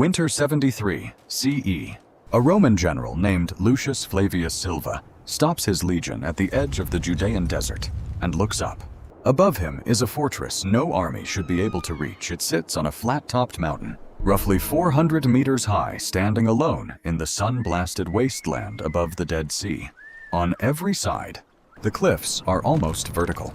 Winter 73 CE. A Roman general named Lucius Flavius Silva stops his legion at the edge of the Judean Desert and looks up. Above him is a fortress no army should be able to reach. It sits on a flat-topped mountain, roughly 400 meters high, standing alone in the sun-blasted wasteland above the Dead Sea. On every side, the cliffs are almost vertical.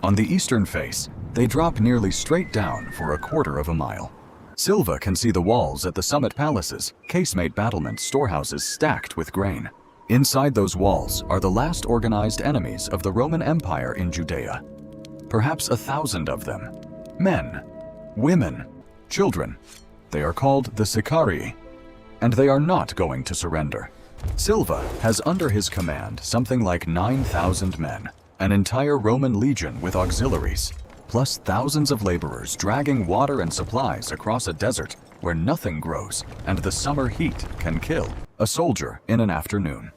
On the eastern face, they drop nearly straight down for a quarter of a mile. Silva can see the walls at the summit palaces, casemate battlements, storehouses stacked with grain. Inside those walls are the last organized enemies of the Roman Empire in Judea. Perhaps 1,000 of them. Men, women, children. They are called the Sicarii, and they are not going to surrender. Silva has under his command something like 9,000 men, an entire Roman legion with auxiliaries, plus thousands of laborers dragging water and supplies across a desert where nothing grows and the summer heat can kill a soldier in an afternoon.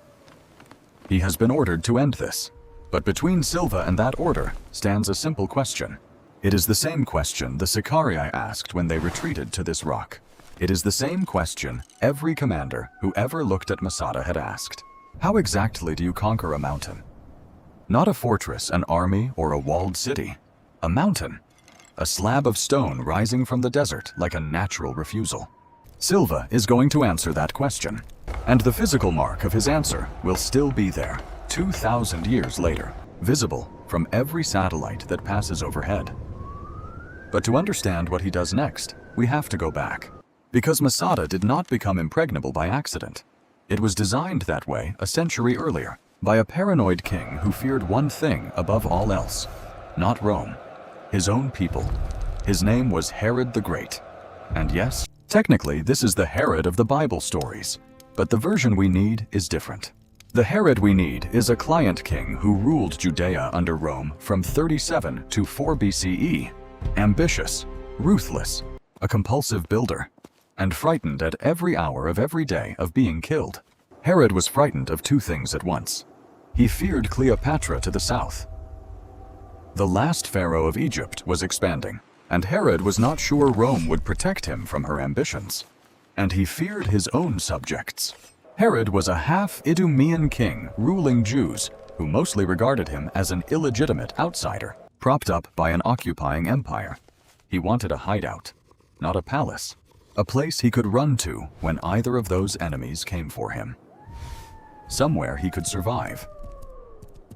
He has been ordered to end this, but between Silva and that order stands a simple question. It is the same question the Sicarii asked when they retreated to this rock. It is the same question every commander who ever looked at Masada had asked. How exactly do you conquer a mountain? Not a fortress, an army, or a walled city. A mountain. A slab of stone rising from the desert like a natural refusal. Silva is going to answer that question, and the physical mark of his answer will still be there, 2,000 years later, visible from every satellite that passes overhead. But to understand what he does next, we have to go back. Because Masada did not become impregnable by accident. It was designed that way a century earlier by a paranoid king who feared one thing above all else. Not Rome. His own people. His name was Herod the Great. And yes, technically this is the Herod of the Bible stories, but the version we need is different. The Herod we need is a client king who ruled Judea under Rome from 37 to 4 BCE. Ambitious, ruthless, a compulsive builder, and frightened at every hour of every day of being killed. Herod was frightened of two things at once. He feared Cleopatra to the south. The last pharaoh of Egypt was expanding, and Herod was not sure Rome would protect him from her ambitions. And he feared his own subjects. Herod was a half-Idumean king ruling Jews who mostly regarded him as an illegitimate outsider, propped up by an occupying empire. He wanted a hideout, not a palace, a place he could run to when either of those enemies came for him. Somewhere he could survive.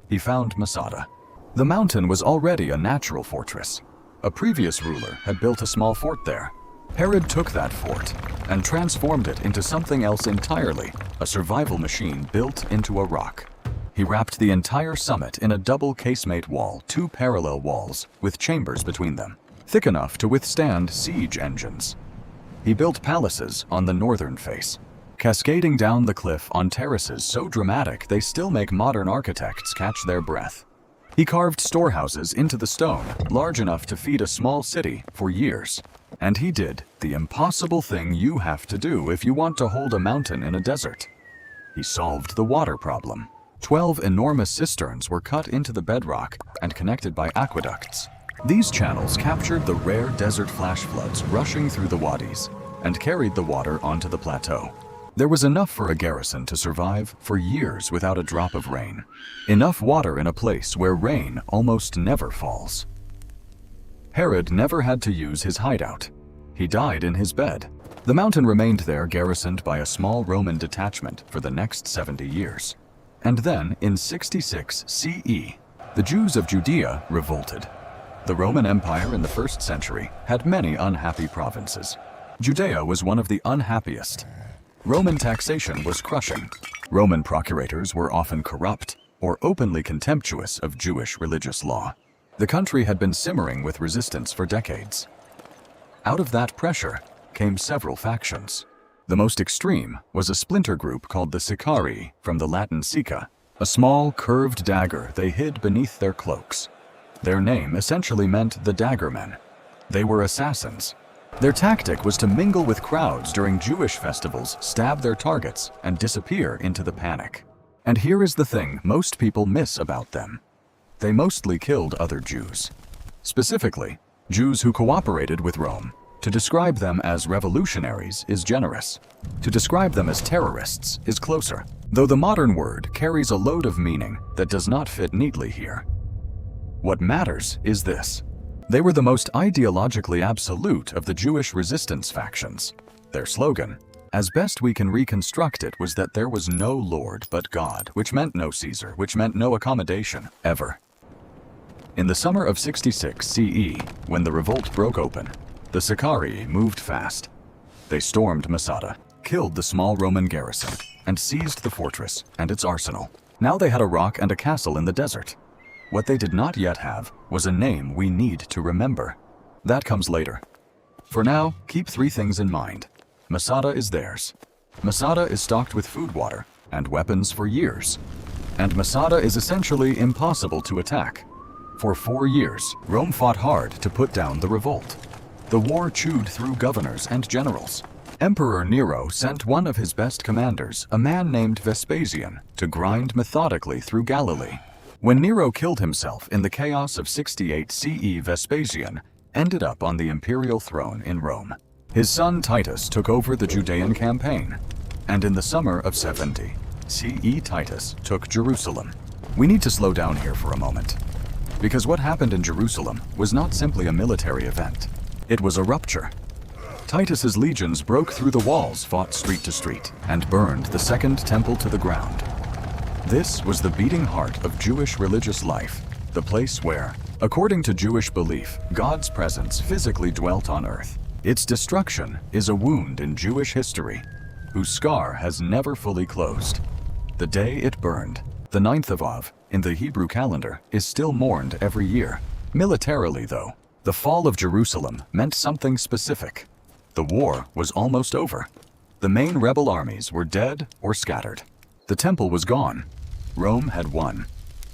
He found Masada. The mountain was already a natural fortress. A previous ruler had built a small fort there. Herod took that fort and transformed it into something else entirely, a survival machine built into a rock. He wrapped the entire summit in a double casemate wall, two parallel walls with chambers between them, thick enough to withstand siege engines. He built palaces on the northern face, cascading down the cliff on terraces so dramatic they still make modern architects catch their breath. He carved storehouses into the stone, large enough to feed a small city for years. And he did the impossible thing you have to do if you want to hold a mountain in a desert. He solved the water problem. 12 enormous cisterns were cut into the bedrock and connected by aqueducts. These channels captured the rare desert flash floods rushing through the wadis and carried the water onto the plateau. There was enough for a garrison to survive for years without a drop of rain. Enough water in a place where rain almost never falls. Herod never had to use his hideout. He died in his bed. The mountain remained there garrisoned by a small Roman detachment for the next 70 years. And then, in 66 CE, the Jews of Judea revolted. The Roman Empire in the 1st century had many unhappy provinces. Judea was one of the unhappiest. Roman taxation was crushing. Roman procurators were often corrupt or openly contemptuous of Jewish religious law. The country had been simmering with resistance for decades. Out of that pressure came several factions. The most extreme was a splinter group called the Sicarii, from the Latin sica, a small curved dagger they hid beneath their cloaks. Their name essentially meant the daggermen. They were assassins. Their tactic was to mingle with crowds during Jewish festivals, stab their targets, and disappear into the panic. And here is the thing most people miss about them. They mostly killed other Jews. Specifically, Jews who cooperated with Rome To describe them as revolutionaries is generous. To describe them as terrorists is closer, though the modern word carries a load of meaning that does not fit neatly here. What matters is this. They were the most ideologically absolute of the Jewish resistance factions. Their slogan, as best we can reconstruct it, was that there was no Lord but God, which meant no Caesar, which meant no accommodation, ever. In the summer of 66 CE, when the revolt broke open, the Sicarii moved fast. They stormed Masada, killed the small Roman garrison, and seized the fortress and its arsenal. Now they had a rock and a castle in the desert. What they did not yet have was a name we need to remember. That comes later. For now, keep three things in mind. Masada is theirs. Masada is stocked with food, water, and weapons for years. And Masada is essentially impossible to attack. For 4 years, Rome fought hard to put down the revolt. The war chewed through governors and generals. Emperor Nero sent one of his best commanders, a man named Vespasian, to grind methodically through Galilee. When Nero killed himself in the chaos of 68 CE, Vespasian ended up on the imperial throne in Rome. His son Titus took over the Judean campaign, and in the summer of 70 CE, Titus took Jerusalem. We need to slow down here for a moment, because what happened in Jerusalem was not simply a military event. It was a rupture. Titus's legions broke through the walls, fought street to street, and burned the Second Temple to the ground. This was the beating heart of Jewish religious life, the place where, according to Jewish belief, God's presence physically dwelt on earth. Its destruction is a wound in Jewish history, whose scar has never fully closed. The day it burned, the 9th of Av, in the Hebrew calendar, is still mourned every year. Militarily, though, the fall of Jerusalem meant something specific. The war was almost over. The main rebel armies were dead or scattered. The temple was gone. Rome had won.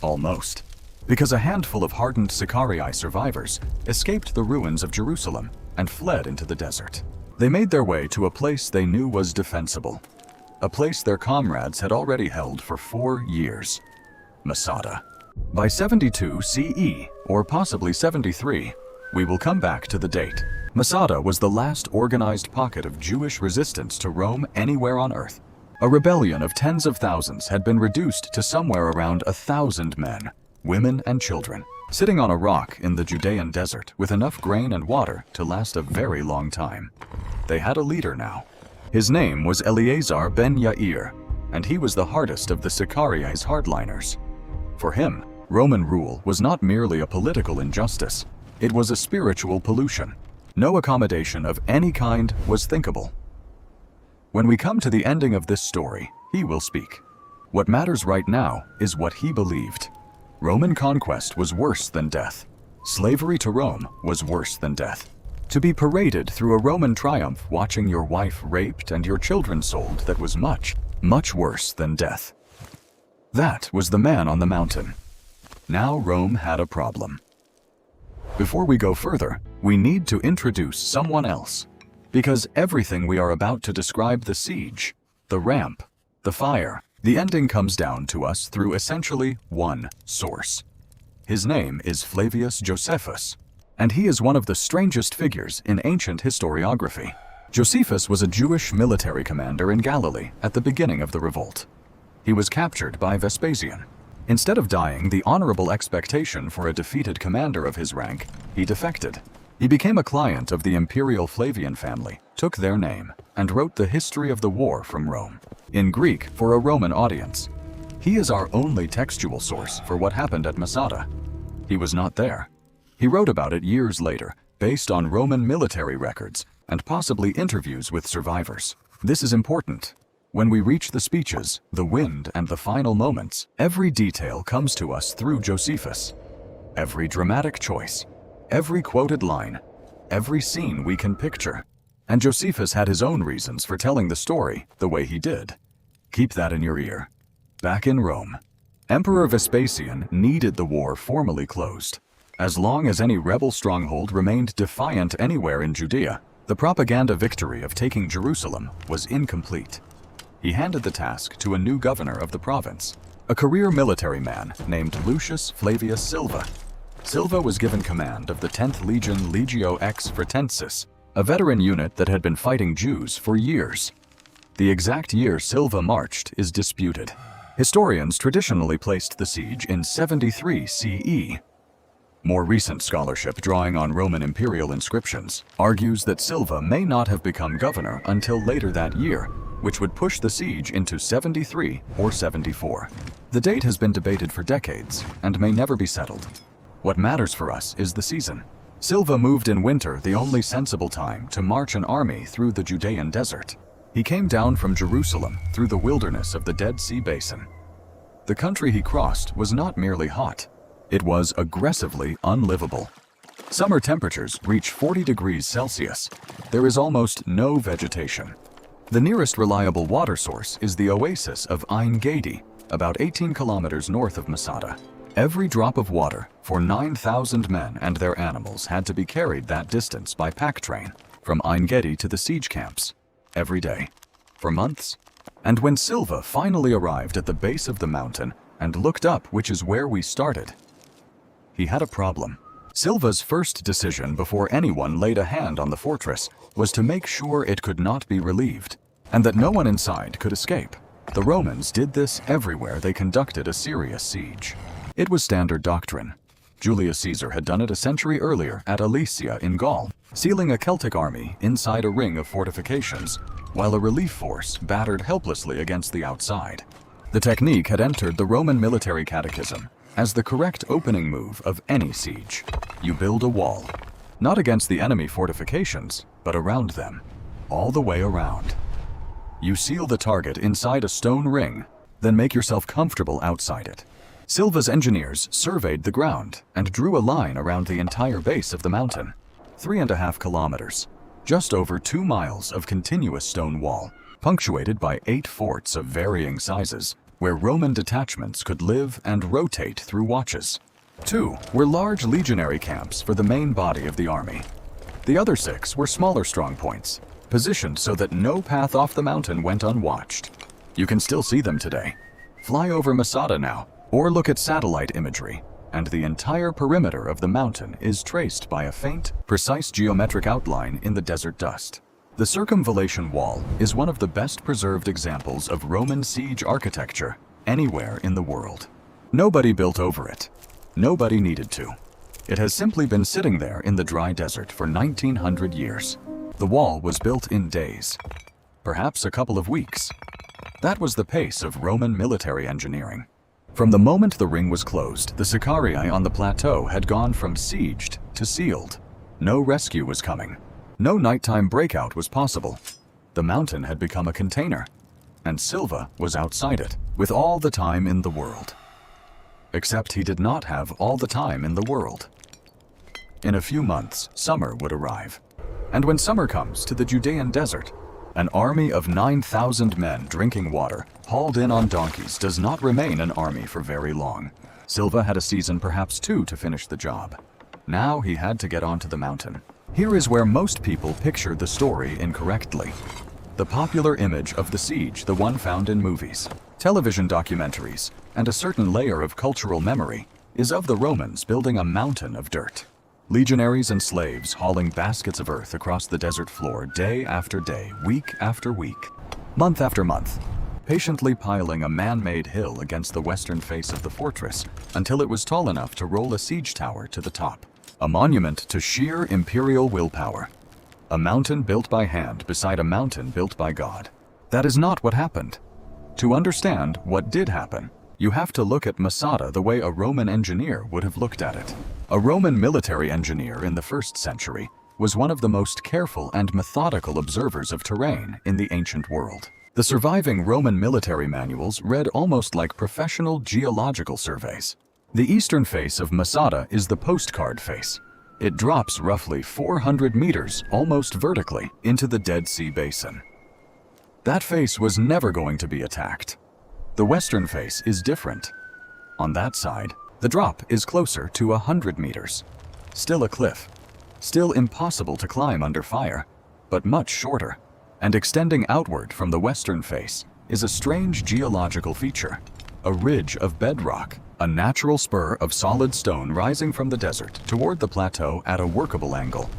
Almost. Because a handful of hardened Sicarii survivors escaped the ruins of Jerusalem and fled into the desert. They made their way to a place they knew was defensible. A place their comrades had already held for 4 years. Masada. By 72 CE, or possibly 73, we will come back to the date. Masada was the last organized pocket of Jewish resistance to Rome anywhere on earth. A rebellion of tens of thousands had been reduced to somewhere around 1,000 men, women and children, sitting on a rock in the Judean Desert with enough grain and water to last a very long time. They had a leader now. His name was Eleazar ben Yair, and he was the hardest of the Sicarii's hardliners. For him, Roman rule was not merely a political injustice. It was a spiritual pollution. No accommodation of any kind was thinkable. When we come to the ending of this story, he will speak. What matters right now is what he believed. Roman conquest was worse than death. Slavery to Rome was worse than death. To be paraded through a Roman triumph watching your wife raped and your children sold, that was much, much worse than death. That was the man on the mountain. Now Rome had a problem. Before we go further, we need to introduce someone else. Because everything we are about to describe, the siege, the ramp, the fire, the ending, comes down to us through essentially one source. His name is Flavius Josephus, and he is one of the strangest figures in ancient historiography. Josephus was a Jewish military commander in Galilee at the beginning of the revolt. He was captured by Vespasian. Instead of dying the honorable expectation for a defeated commander of his rank, he defected. He became a client of the imperial Flavian family, took their name, and wrote the history of the war from Rome, in Greek for a Roman audience. He is our only textual source for what happened at Masada. He was not there. He wrote about it years later, based on Roman military records and possibly interviews with survivors. This is important. When we reach the speeches, the wind, and the final moments, every detail comes to us through Josephus. Every dramatic choice, every quoted line, every scene we can picture. And Josephus had his own reasons for telling the story the way he did. Keep that in your ear. Back in Rome, Emperor Vespasian needed the war formally closed. As long as any rebel stronghold remained defiant anywhere in Judea, the propaganda victory of taking Jerusalem was incomplete. He handed the task to a new governor of the province, a career military man named Lucius Flavius Silva. Silva was given command of the 10th Legion, Legio X Fretensis, a veteran unit that had been fighting Jews for years. The exact year Silva marched is disputed. Historians traditionally placed the siege in 73 CE. More recent scholarship, drawing on Roman imperial inscriptions, argues that Silva may not have become governor until later that year, which would push the siege into 73 or 74. The date has been debated for decades and may never be settled. What matters for us is the season. Silva moved in winter, the only sensible time to march an army through the Judean Desert. He came down from Jerusalem through the wilderness of the Dead Sea Basin. The country he crossed was not merely hot, it was aggressively unlivable. Summer temperatures reach 40 degrees Celsius. There is almost no vegetation. The nearest reliable water source is the oasis of Ein-Gedi, about 18 kilometers north of Masada. Every drop of water for 9,000 men and their animals had to be carried that distance by pack train, from Ein-Gedi to the siege camps, every day, for months. And when Silva finally arrived at the base of the mountain and looked up, which is where we started, he had a problem. Silva's first decision before anyone laid a hand on the fortress was to make sure it could not be relieved, and that no one inside could escape. The Romans did this everywhere they conducted a serious siege. It was standard doctrine. Julius Caesar had done it a century earlier at Alesia in Gaul, sealing a Celtic army inside a ring of fortifications, while a relief force battered helplessly against the outside. The technique had entered the Roman military catechism as the correct opening move of any siege. You build a wall, not against the enemy fortifications, but around them, all the way around. You seal the target inside a stone ring, then make yourself comfortable outside it. Silva's engineers surveyed the ground and drew a line around the entire base of the mountain, 3.5 kilometers, just over 2 miles of continuous stone wall, punctuated by 8 forts of varying sizes, where Roman detachments could live and rotate through watches. 2 were large legionary camps for the main body of the army. The other 6 were smaller strongpoints, positioned so that no path off the mountain went unwatched. You can still see them today. Fly over Masada now, or look at satellite imagery, and the entire perimeter of the mountain is traced by a faint, precise geometric outline in the desert dust. The circumvallation wall is one of the best preserved examples of Roman siege architecture anywhere in the world. Nobody built over it. Nobody needed to. It has simply been sitting there in the dry desert for 1900 years. The wall was built in days, perhaps a couple of weeks. That was the pace of Roman military engineering. From the moment the ring was closed, the Sicarii on the plateau had gone from sieged to sealed. No rescue was coming. No nighttime breakout was possible. The mountain had become a container, and Silva was outside it, with all the time in the world. Except he did not have all the time in the world. In a few months, summer would arrive. And when summer comes to the Judean Desert, an army of 9,000 men drinking water, hauled in on donkeys, does not remain an army for very long. Silva had a season, perhaps 2, to finish the job. Now he had to get onto the mountain. Here is where most people picture the story incorrectly. The popular image of the siege, the one found in movies, television documentaries, and a certain layer of cultural memory, is of the Romans building a mountain of dirt. Legionaries and slaves hauling baskets of earth across the desert floor day after day, week after week, month after month, patiently piling a man-made hill against the western face of the fortress until it was tall enough to roll a siege tower to the top. A monument to sheer imperial willpower. A mountain built by hand beside a mountain built by God. That is not what happened. To understand what did happen, you have to look at Masada the way a Roman engineer would have looked at it. A Roman military engineer in the 1st century was one of the most careful and methodical observers of terrain in the ancient world. The surviving Roman military manuals read almost like professional geological surveys. The eastern face of Masada is the postcard face. It drops roughly 400 meters, almost vertically, into the Dead Sea Basin. That face was never going to be attacked. The western face is different. On that side, the drop is closer to 100 meters. Still a cliff. Still impossible to climb under fire, but much shorter. And extending outward from the western face is a strange geological feature. A ridge of bedrock. A natural spur of solid stone rising from the desert toward the plateau at a workable angle.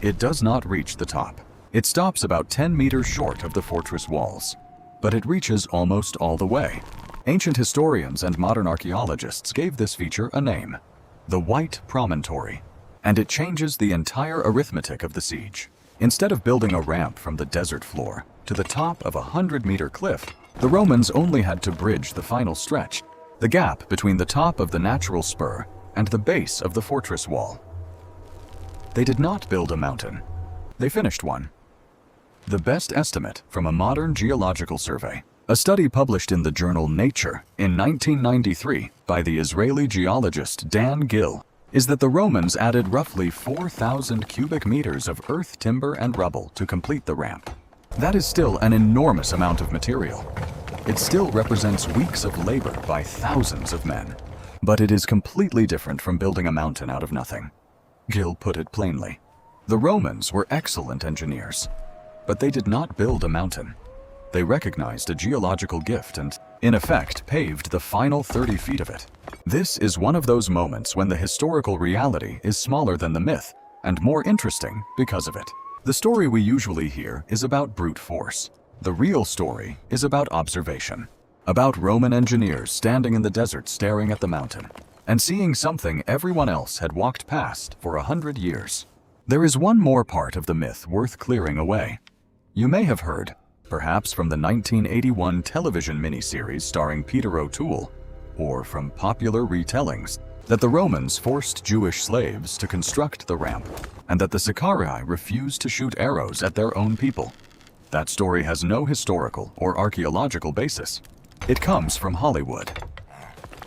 It does not reach the top. It stops about 10 meters short of the fortress walls, but it reaches almost all the way. Ancient historians and modern archaeologists gave this feature a name, the White Promontory, and it changes the entire arithmetic of the siege. Instead of building a ramp from the desert floor to the top of a 100-meter cliff, the Romans only had to bridge the final stretch, the gap between the top of the natural spur and the base of the fortress wall. They did not build a mountain. They finished one. The best estimate from a modern geological survey, a study published in the journal Nature in 1993 by the Israeli geologist Dan Gill, is that the Romans added roughly 4,000 cubic meters of earth, timber, and rubble to complete the ramp. That is still an enormous amount of material. It still represents weeks of labor by thousands of men. But it is completely different from building a mountain out of nothing. Gill put it plainly. The Romans were excellent engineers, but they did not build a mountain. They recognized a geological gift and, in effect, paved the final 30 feet of it. This is one of those moments when the historical reality is smaller than the myth, and more interesting because of it. The story we usually hear is about brute force. The real story is about observation, about Roman engineers standing in the desert staring at the mountain, and seeing something everyone else had walked past for 100 years. There is one more part of the myth worth clearing away. You may have heard, perhaps from the 1981 television miniseries starring Peter O'Toole, or from popular retellings, that the Romans forced Jewish slaves to construct the ramp, and that the Sicarii refused to shoot arrows at their own people. That story has no historical or archaeological basis. It comes from Hollywood.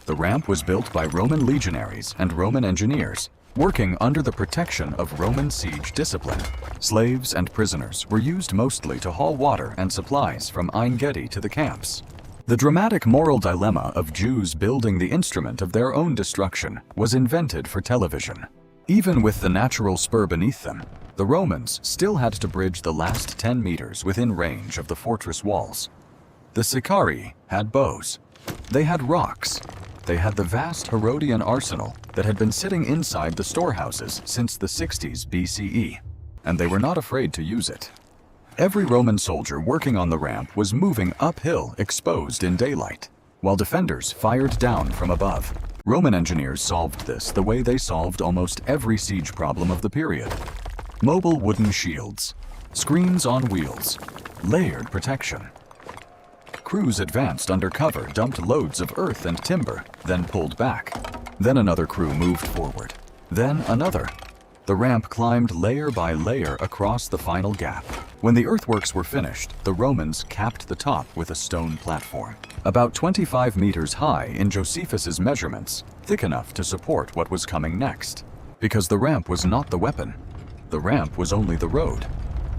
The ramp was built by Roman legionaries and Roman engineers, working under the protection of Roman siege discipline. Slaves and prisoners were used mostly to haul water and supplies from Ein Gedi to the camps. The dramatic moral dilemma of Jews building the instrument of their own destruction was invented for television. Even with the natural spur beneath them, the Romans still had to bridge the last 10 meters within range of the fortress walls. The Sicarii had bows. They had rocks. They had the vast Herodian arsenal that had been sitting inside the storehouses since the 60s BCE, and they were not afraid to use it. Every Roman soldier working on the ramp was moving uphill exposed in daylight, while defenders fired down from above. Roman engineers solved this the way they solved almost every siege problem of the period. Mobile wooden shields, screens on wheels, layered protection. Crews advanced under cover, dumped loads of earth and timber, then pulled back. Then another crew moved forward. Then another. The ramp climbed layer by layer across the final gap. When the earthworks were finished, the Romans capped the top with a stone platform, about 25 meters high in Josephus's measurements, thick enough to support what was coming next. Because the ramp was not the weapon. The ramp was only the road.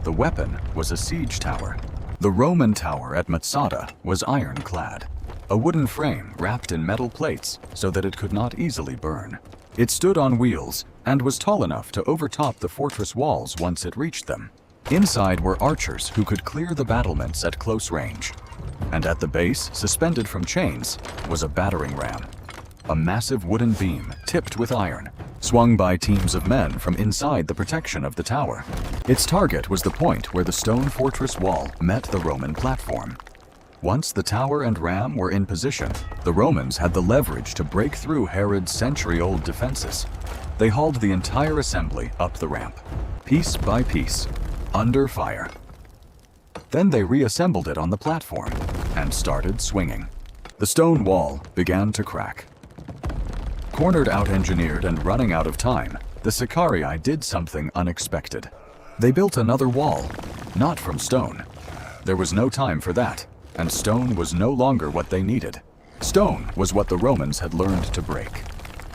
The weapon was a siege tower. The Roman tower at Masada was iron-clad, a wooden frame wrapped in metal plates so that it could not easily burn. It stood on wheels and was tall enough to overtop the fortress walls once it reached them. Inside were archers who could clear the battlements at close range. And at the base, suspended from chains, was a battering ram, a massive wooden beam tipped with iron, swung by teams of men from inside the protection of the tower. Its target was the point where the stone fortress wall met the Roman platform. Once the tower and ram were in position, the Romans had the leverage to break through Herod's century-old defenses. They hauled the entire assembly up the ramp, piece by piece, under fire. Then they reassembled it on the platform and started swinging. The stone wall began to crack. Cornered, out-engineered, and running out of time, the Sicarii did something unexpected. They built another wall, not from stone. There was no time for that, and stone was no longer what they needed. Stone was what the Romans had learned to break.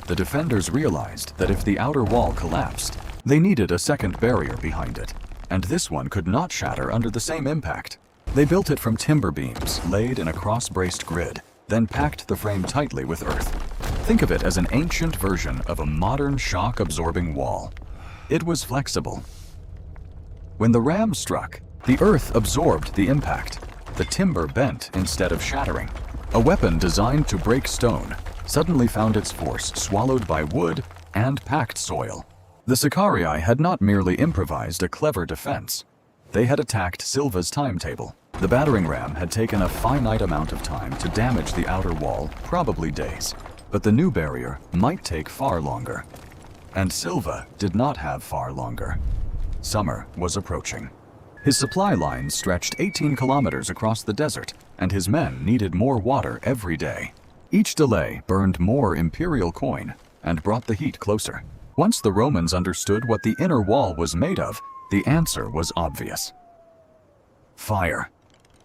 The defenders realized that if the outer wall collapsed, they needed a second barrier behind it, and this one could not shatter under the same impact. They built it from timber beams laid in a cross-braced grid, then packed the frame tightly with earth. Think of it as an ancient version of a modern shock-absorbing wall. It was flexible. When the ram struck, the earth absorbed the impact. The timber bent instead of shattering. A weapon designed to break stone suddenly found its force swallowed by wood and packed soil. The Sicarii had not merely improvised a clever defense. They had attacked Silva's timetable. The battering ram had taken a finite amount of time to damage the outer wall, probably days. But the new barrier might take far longer. And Silva did not have far longer. Summer was approaching. His supply lines stretched 18 kilometers across the desert, and his men needed more water every day. Each delay burned more imperial coin and brought the heat closer. Once the Romans understood what the inner wall was made of, the answer was obvious. Fire.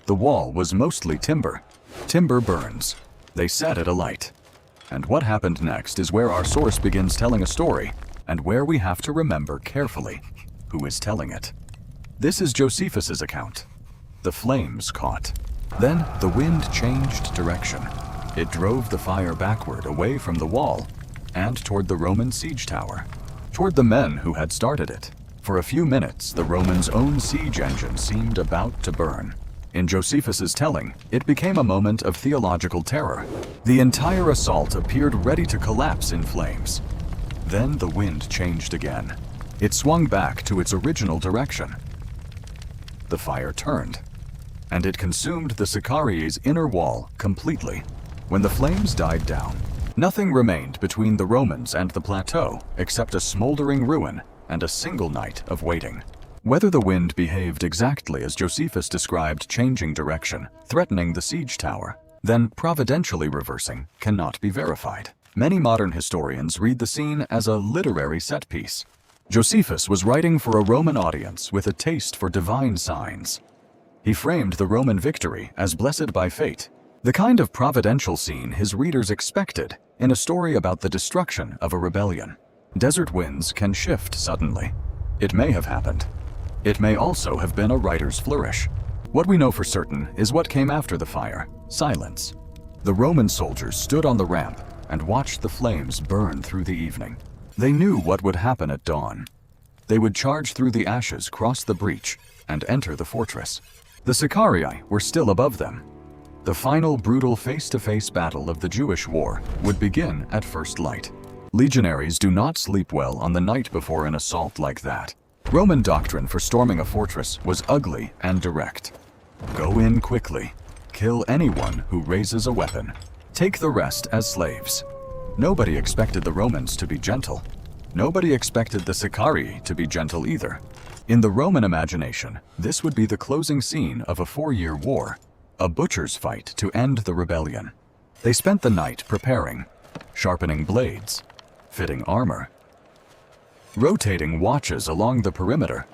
The wall was mostly timber. Timber burns. They set it alight. And what happened next is where our source begins telling a story, and where we have to remember carefully who is telling it. This is Josephus's account. The flames caught. Then the wind changed direction. It drove the fire backward away from the wall and toward the Roman siege tower, toward the men who had started it. For a few minutes, the Romans' own siege engine seemed about to burn. In Josephus's telling, it became a moment of theological terror. The entire assault appeared ready to collapse in flames. Then the wind changed again. It swung back to its original direction. The fire turned, and it consumed the Sicarii's inner wall completely. When the flames died down, nothing remained between the Romans and the plateau except a smoldering ruin and a single night of waiting. Whether the wind behaved exactly as Josephus described, changing direction, threatening the siege tower, then providentially reversing, cannot be verified. Many modern historians read the scene as a literary set piece. Josephus was writing for a Roman audience with a taste for divine signs. He framed the Roman victory as blessed by fate, the kind of providential scene his readers expected in a story about the destruction of a rebellion. Desert winds can shift suddenly. It may have happened. It may also have been a writer's flourish. What we know for certain is what came after the fire: silence. The Roman soldiers stood on the ramp and watched the flames burn through the evening. They knew what would happen at dawn. They would charge through the ashes, cross the breach, and enter the fortress. The Sicarii were still above them. The final brutal face-to-face battle of the Jewish war would begin at first light. Legionaries do not sleep well on the night before an assault like that. Roman doctrine for storming a fortress was ugly and direct. Go in quickly. Kill anyone who raises a weapon. Take the rest as slaves. Nobody expected the Romans to be gentle. Nobody expected the Sicarii to be gentle either. In the Roman imagination, this would be the closing scene of a 4-year war, a butcher's fight to end the rebellion. They spent the night preparing, sharpening blades, fitting armor, rotating watches along the perimeter,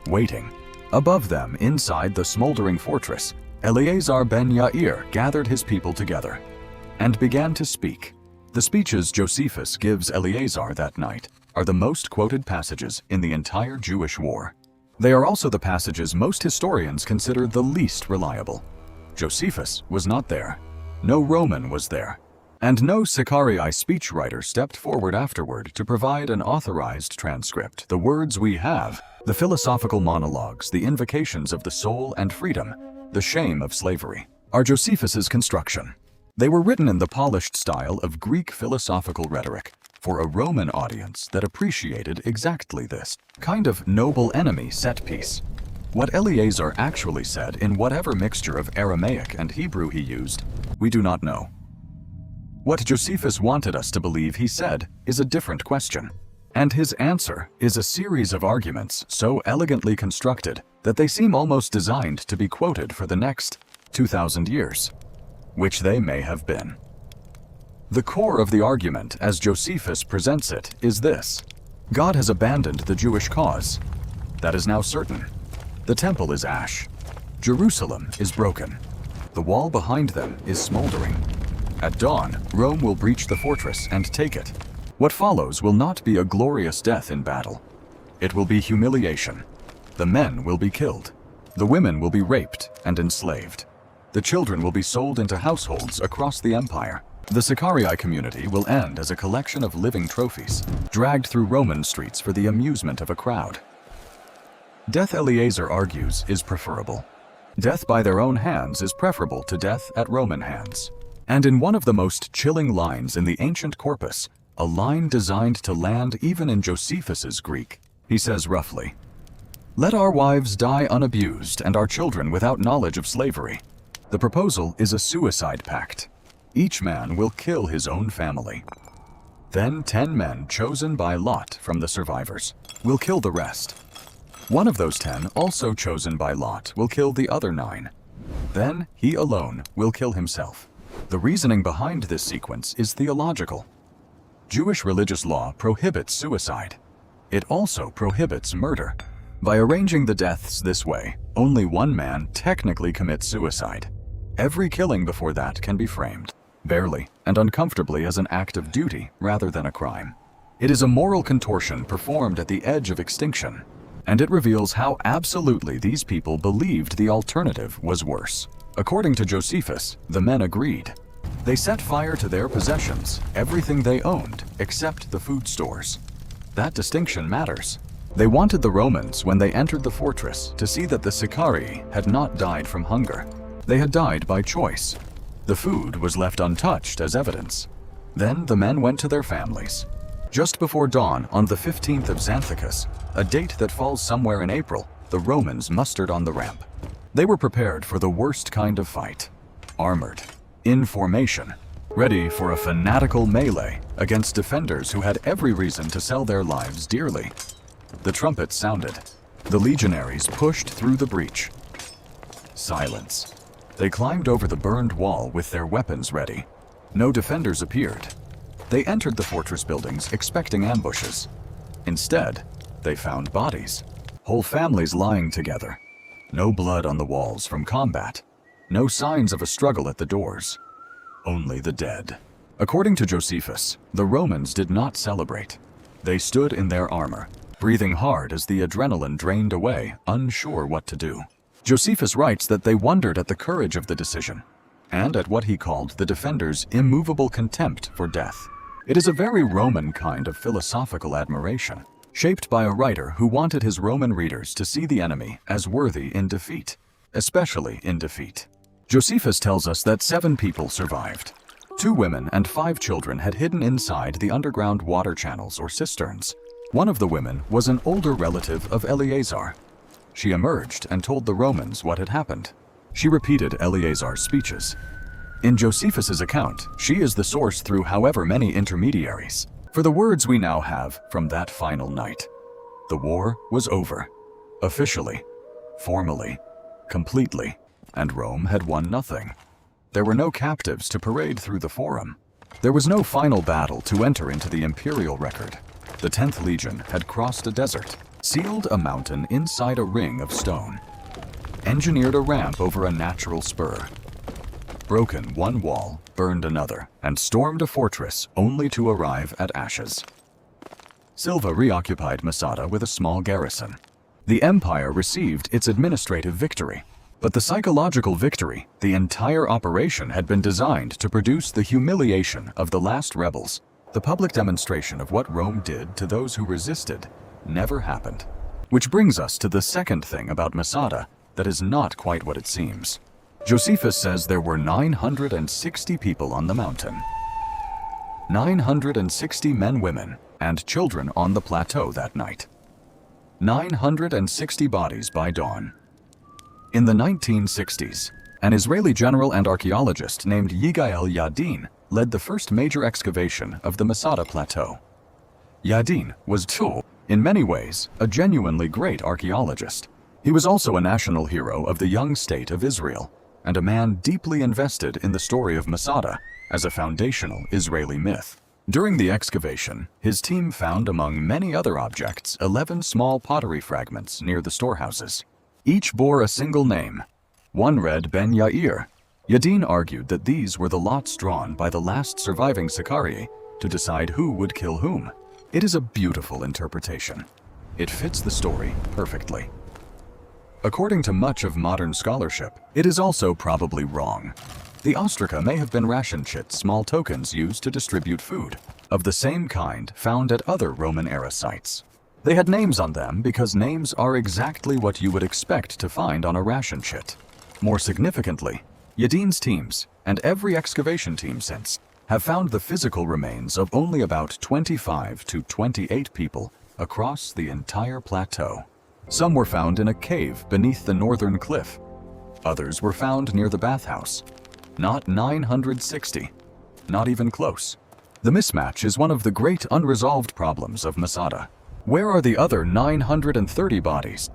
waiting. Above them, inside the smoldering fortress, Eleazar ben Yair gathered his people together and began to speak. The speeches Josephus gives Eleazar that night are the most quoted passages in the entire Jewish war. They are also the passages most historians consider the least reliable. Josephus was not there. No Roman was there. And no Sicarii speechwriter stepped forward afterward to provide an authorized transcript. The words we have, the philosophical monologues, the invocations of the soul and freedom, the shame of slavery, are Josephus's construction. They were written in the polished style of Greek philosophical rhetoric for a Roman audience that appreciated exactly this kind of noble enemy set piece. What Eleazar actually said in whatever mixture of Aramaic and Hebrew he used, we do not know. What Josephus wanted us to believe he said is a different question, and his answer is a series of arguments so elegantly constructed that they seem almost designed to be quoted for the next 2,000 years. Which they may have been. The core of the argument, as Josephus presents it, is this: God has abandoned the Jewish cause. That is now certain. The temple is ash. Jerusalem is broken. The wall behind them is smoldering. At dawn, Rome will breach the fortress and take it. What follows will not be a glorious death in battle. It will be humiliation. The men will be killed. The women will be raped and enslaved. The children will be sold into households across the empire. The Sicarii community will end as a collection of living trophies, dragged through Roman streets for the amusement of a crowd. Death, Eleazar argues, is preferable. Death by their own hands is preferable to death at Roman hands. And in one of the most chilling lines in the ancient corpus, a line designed to land even in Josephus's Greek. He says roughly, "Let our wives die unabused and our children without knowledge of slavery." The proposal is a suicide pact. Each man will kill his own family. Then 10 men chosen by lot from the survivors will kill the rest. One of those 10, also chosen by lot, will kill the other 9. Then he alone will kill himself. The reasoning behind this sequence is theological. Jewish religious law prohibits suicide. It also prohibits murder. By arranging the deaths this way, only one man technically commits suicide. Every killing before that can be framed, barely and uncomfortably, as an act of duty rather than a crime. It is a moral contortion performed at the edge of extinction, and it reveals how absolutely these people believed the alternative was worse. According to Josephus, the men agreed. They set fire to their possessions, everything they owned, except the food stores. That distinction matters. They wanted the Romans, when they entered the fortress, to see that the Sicarii had not died from hunger. They had died by choice. The food was left untouched as evidence. Then the men went to their families. Just before dawn on the 15th of Xanthicus, a date that falls somewhere in April, the Romans mustered on the ramp. They were prepared for the worst kind of fight. Armored, in formation, ready for a fanatical melee against defenders who had every reason to sell their lives dearly. The trumpets sounded. The legionaries pushed through the breach. Silence. They climbed over the burned wall with their weapons ready. No defenders appeared. They entered the fortress buildings expecting ambushes. Instead, they found bodies. Whole families lying together. No blood on the walls from combat. No signs of a struggle at the doors. Only the dead. According to Josephus, the Romans did not celebrate. They stood in their armor, breathing hard as the adrenaline drained away, unsure what to do. Josephus writes that they wondered at the courage of the decision, and at what he called the defenders' immovable contempt for death. It is a very Roman kind of philosophical admiration, shaped by a writer who wanted his Roman readers to see the enemy as worthy in defeat, especially in defeat. Josephus tells us that 7 people survived. 2 women and 5 children had hidden inside the underground water channels or cisterns. One of the women was an older relative of Eleazar. She emerged and told the Romans what had happened. She repeated Eleazar's speeches. In Josephus's account, she is the source through however many intermediaries for the words we now have from that final night. The war was over. Officially, formally, completely, and Rome had won nothing. There were no captives to parade through the forum. There was no final battle to enter into the imperial record. The 10th Legion had crossed a desert, sealed a mountain inside a ring of stone, engineered a ramp over a natural spur, broken one wall, burned another, and stormed a fortress only to arrive at ashes. Silva reoccupied Masada with a small garrison. The empire received its administrative victory, but the psychological victory, the entire operation had been designed to produce the humiliation of the last rebels. The public demonstration of what Rome did to those who resisted never happened. Which brings us to the second thing about Masada that is not quite what it seems. Josephus says there were 960 people on the mountain. 960 men, women, and children on the plateau that night. 960 bodies by dawn. In the 1960s, an Israeli general and archaeologist named Yigael Yadin led the first major excavation of the Masada Plateau. Yadin was, too, in many ways, a genuinely great archaeologist. He was also a national hero of the young state of Israel, and a man deeply invested in the story of Masada as a foundational Israeli myth. During the excavation, his team found among many other objects 11 small pottery fragments near the storehouses. Each bore a single name. One read Ben Yair. Yadin argued that these were the lots drawn by the last surviving Sicarii to decide who would kill whom. It is a beautiful interpretation. It fits the story perfectly. According to much of modern scholarship, it is also probably wrong. The ostraca may have been ration chits, small tokens used to distribute food, of the same kind found at other Roman-era sites. They had names on them because names are exactly what you would expect to find on a ration chit. More significantly, Yadin's teams, and every excavation team since, have found the physical remains of only about 25 to 28 people across the entire plateau. Some were found in a cave beneath the northern cliff. Others were found near the bathhouse. Not 960. Not even close. The mismatch is one of the great unresolved problems of Masada. Where are the other 930 bodies?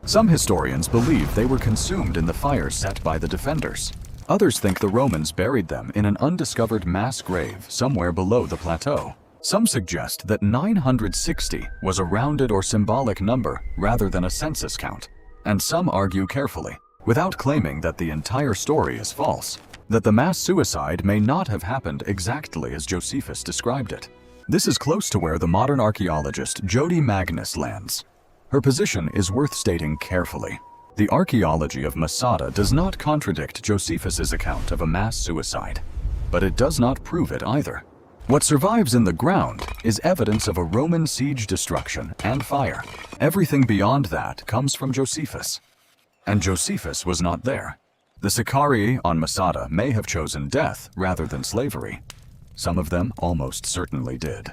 Some historians believe they were consumed in the fires set by the defenders. Others think the Romans buried them in an undiscovered mass grave somewhere below the plateau. Some suggest that 960 was a rounded or symbolic number rather than a census count, and some argue carefully, without claiming that the entire story is false, that the mass suicide may not have happened exactly as Josephus described it. This is close to where the modern archaeologist Jodi Magnus lands. Her position is worth stating carefully. The archaeology of Masada does not contradict Josephus's account of a mass suicide, but it does not prove it either. What survives in the ground is evidence of a Roman siege destruction and fire. Everything beyond that comes from Josephus. And Josephus was not there. The Sicarii on Masada may have chosen death rather than slavery. Some of them almost certainly did.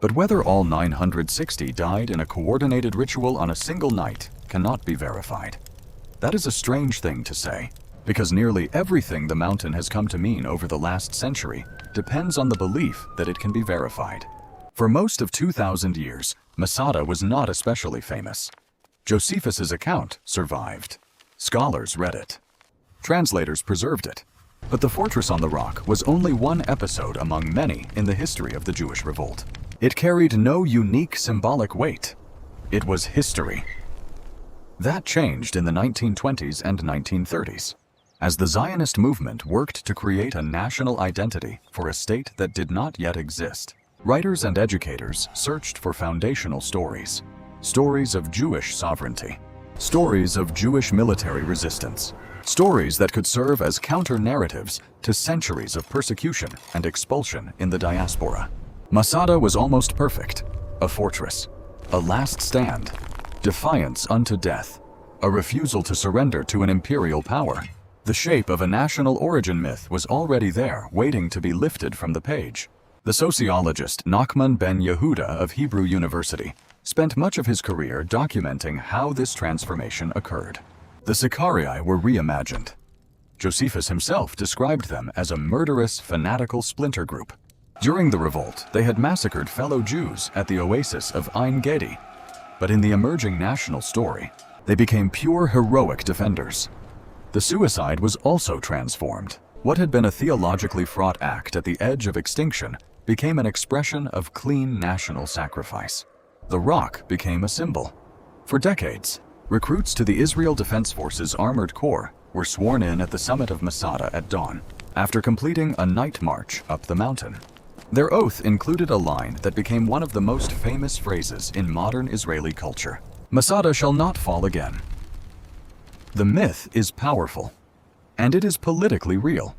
But whether all 960 died in a coordinated ritual on a single night cannot be verified. That is a strange thing to say, because nearly everything the mountain has come to mean over the last century depends on the belief that it can be verified. For most of 2,000 years, Masada was not especially famous. Josephus's account survived. Scholars read it. Translators preserved it. But the fortress on the rock was only one episode among many in the history of the Jewish revolt. It carried no unique symbolic weight. It was history. That changed in the 1920s and 1930s, as the Zionist movement worked to create a national identity for a state that did not yet exist. Writers and educators searched for foundational stories. Stories of Jewish sovereignty. Stories of Jewish military resistance. Stories that could serve as counter-narratives to centuries of persecution and expulsion in the diaspora. Masada was almost perfect. A fortress. A last stand. Defiance unto death. A refusal to surrender to an imperial power. The shape of a national origin myth was already there, waiting to be lifted from the page. The sociologist Nachman ben Yehuda of Hebrew University spent much of his career documenting how this transformation occurred. The Sicarii were reimagined. Josephus himself described them as a murderous, fanatical splinter group. During the revolt, they had massacred fellow Jews at the oasis of Ein Gedi. But in the emerging national story, they became pure heroic defenders. The suicide was also transformed. What had been a theologically fraught act at the edge of extinction became an expression of clean national sacrifice. The rock became a symbol. For decades, recruits to the Israel Defense Forces Armored Corps were sworn in at the summit of Masada at dawn, after completing a night march up the mountain. Their oath included a line that became one of the most famous phrases in modern Israeli culture: "Masada shall not fall again." The myth is powerful, and it is politically real.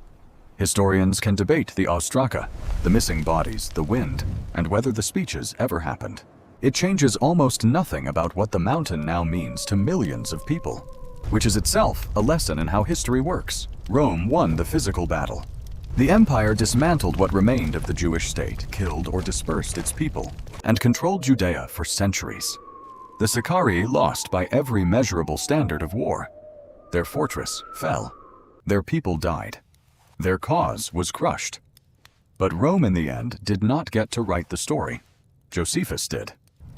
Historians can debate the ostraka, the missing bodies, the wind, and whether the speeches ever happened. It changes almost nothing about what the mountain now means to millions of people, which is itself a lesson in how history works. Rome won the physical battle. The empire dismantled what remained of the Jewish state, killed or dispersed its people, and controlled Judea for centuries. The Sicarii lost by every measurable standard of war. Their fortress fell. Their people died. Their cause was crushed. But Rome in the end did not get to write the story. Josephus did.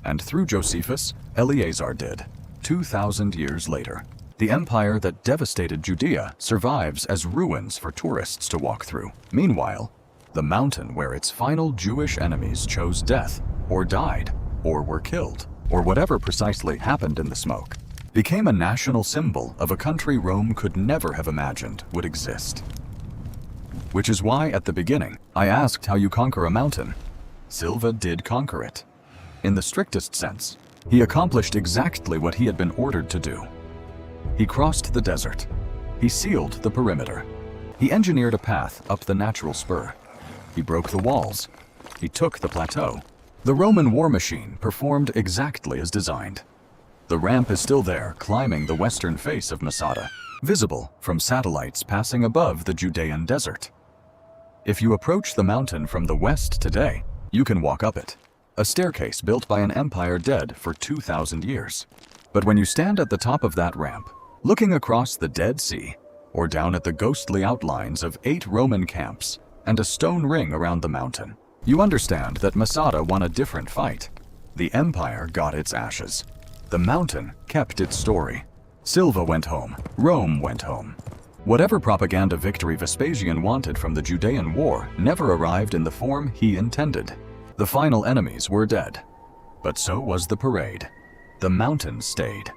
And through Josephus, Eleazar did, 2,000 years later. The empire that devastated Judea survives as ruins for tourists to walk through. Meanwhile, the mountain where its final Jewish enemies chose death, or died, or were killed, or whatever precisely happened in the smoke, became a national symbol of a country Rome could never have imagined would exist. Which is why, at the beginning, I asked how you conquer a mountain. Silva did conquer it. In the strictest sense, he accomplished exactly what he had been ordered to do. He crossed the desert. He sealed the perimeter. He engineered a path up the natural spur. He broke the walls. He took the plateau. The Roman war machine performed exactly as designed. The ramp is still there, climbing the western face of Masada, visible from satellites passing above the Judean Desert. If you approach the mountain from the west today, you can walk up it, a staircase built by an empire dead for 2,000 years. But when you stand at the top of that ramp, looking across the Dead Sea, or down at the ghostly outlines of 8 Roman camps and a stone ring around the mountain, you understand that Masada won a different fight. The empire got its ashes. The mountain kept its story. Silva went home. Rome went home. Whatever propaganda victory Vespasian wanted from the Judean War never arrived in the form he intended. The final enemies were dead. But so was the parade. The mountain stayed.